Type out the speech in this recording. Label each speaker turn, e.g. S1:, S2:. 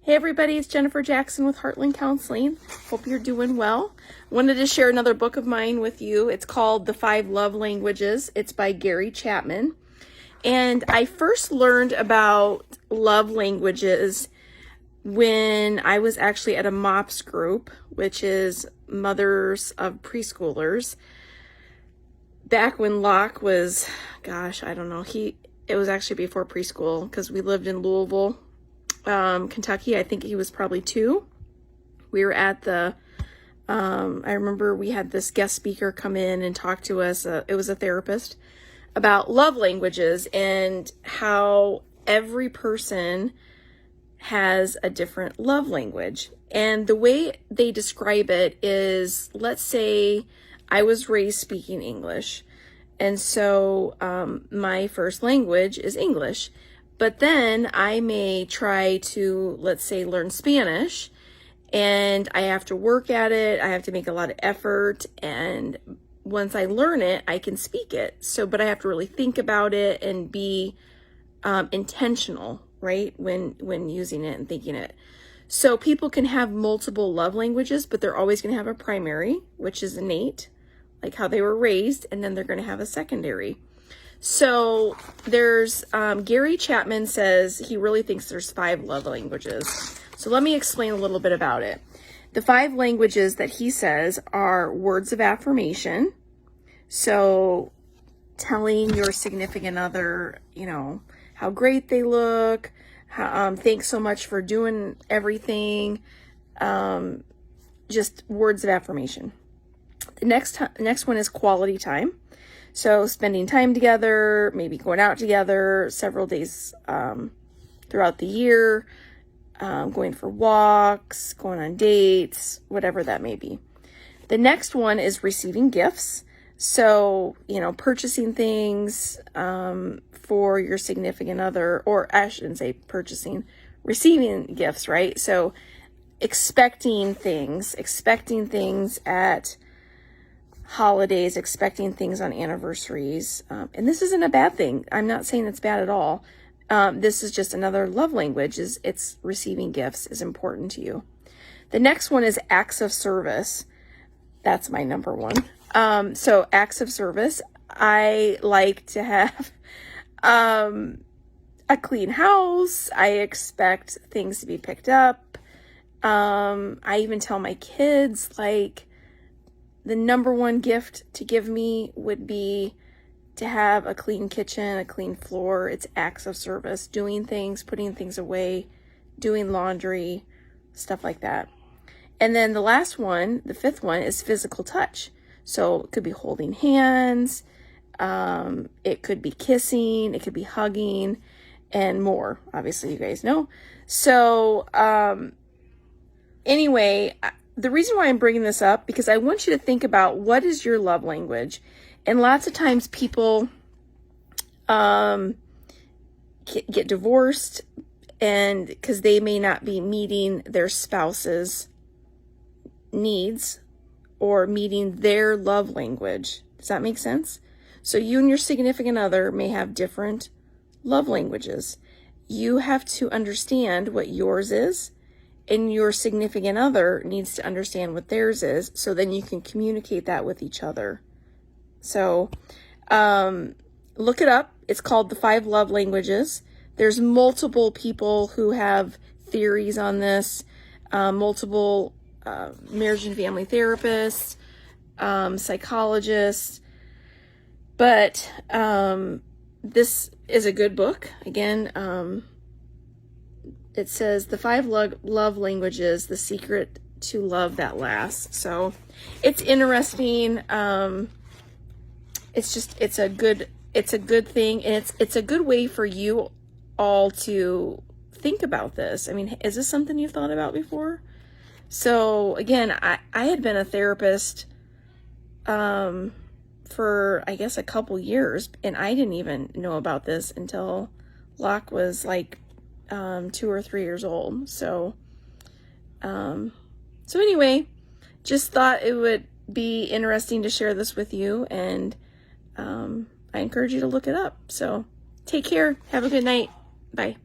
S1: Hey everybody, it's Jennifer Jackson with Heartland Counseling. Hope you're doing well. Wanted to share another book of mine with you. It's called The 5 Love Languages. It's by Gary Chapman. And I first learned about love languages when I was actually at a MOPS group, which is Mothers of Preschoolers. Back when Locke was, I don't know, it was actually before preschool because we lived in Louisville, Kentucky. I think he was probably 2. We were at the, I remember we had this guest speaker come in and talk to us. It was a therapist about love languages and how every person has a different love language. And the way they describe it is, let's say I was raised speaking English. And so my first language is English. But then I may try to, let's say, learn Spanish, and I have to work at it. I have to make a lot of effort. And once I learn it, I can speak it. But I have to really think about it and be intentional, right? When using it and thinking it. So people can have multiple love languages, but they're always going to have a primary, which is innate, like how they were raised, and then they're going to have a secondary. So there's, Gary Chapman says he really thinks there's 5 love languages. So let me explain a little bit about it. The 5 languages that he says are words of affirmation. So telling your significant other, how great they look, thanks so much for doing everything. Just words of affirmation. The next one is quality time. So spending time together, maybe going out together several days throughout the year, going for walks, going on dates, whatever that may be. The next one is receiving gifts. So, purchasing things for your significant other, or I shouldn't say purchasing, receiving gifts, right? So expecting things at holidays, expecting things on anniversaries. And this isn't a bad thing. I'm not saying it's bad at all. This is just another love language. It's receiving gifts is important to you. The next one is acts of service. That's my number one. So acts of service. I like to have a clean house. I expect things to be picked up. I even tell my kids, the number one gift to give me would be to have a clean kitchen, a clean floor. It's acts of service, doing things, putting things away, doing laundry, stuff like that. And then the last one, the 5th one, is physical touch. So it could be holding hands, it could be kissing, it could be hugging, and more. Obviously, you guys know. So anyway, the reason why I'm bringing this up, because I want you to think about what is your love language. And lots of times people get divorced and because they may not be meeting their spouse's needs or meeting their love language. Does that make sense? So you and your significant other may have different love languages. You have to understand what yours is, and your significant other needs to understand what theirs is, so then you can communicate that with each other. So look it up. It's called The 5 Love Languages. There's multiple people who have theories on this, multiple marriage and family therapists, psychologists. But this is a good book. Again, it says The 5 Love Languages, The Secret to Love That Lasts. So it's interesting. It's a good thing. And it's a good way for you all to think about this. I mean, is this something you've thought about before? So again, I had been a therapist, for, I guess, a couple years, and I didn't even know about this until Locke was 2 or 3 years old. So anyway, just thought it would be interesting to share this with you, and I encourage you to look it up. So take care. Have a good night. Bye.